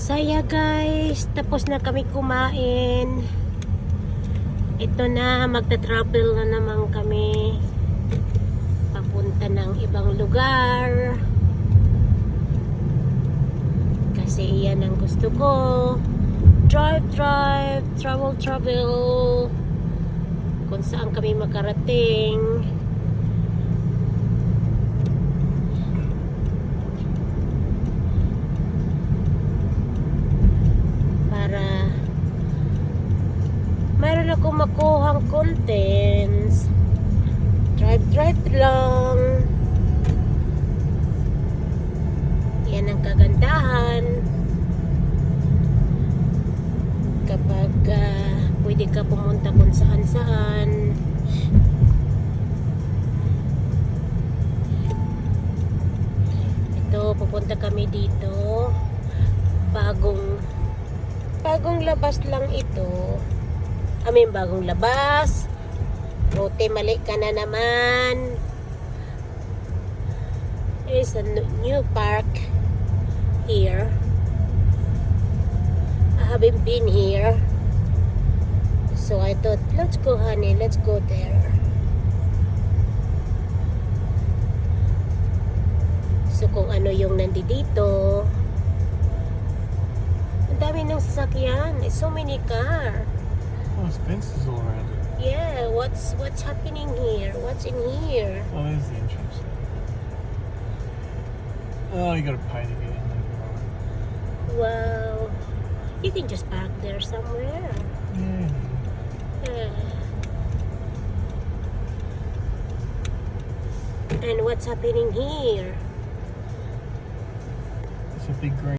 Saya guys, tapos na kami kumain. Ito na, magta-travel na naman kami papunta ng ibang lugar. Kasi yan ang gusto ko. Drive, travel. Kung saan kami makarating. Para mayroon akong makuhang contents. Drive lang. Yan ang kagandahan kapag pwede ka pumunta kung saan. Ito, pupunta kami dito. Bagong labas lang ito. Bagong labas. Rote, mali ka na naman. There's a new park here. I haven't been here. So I thought, let's go honey, let's go there. So kung ano yung nandito, ang dami ng sasakyan. So many car. Oh, there's fences all around it. Yeah, what's happening here? What's in here? Oh, there's the entrance. Oh, you gotta pay to get in there. Wow. You can just park there somewhere. Yeah. Yeah. And what's happening here? It's a big green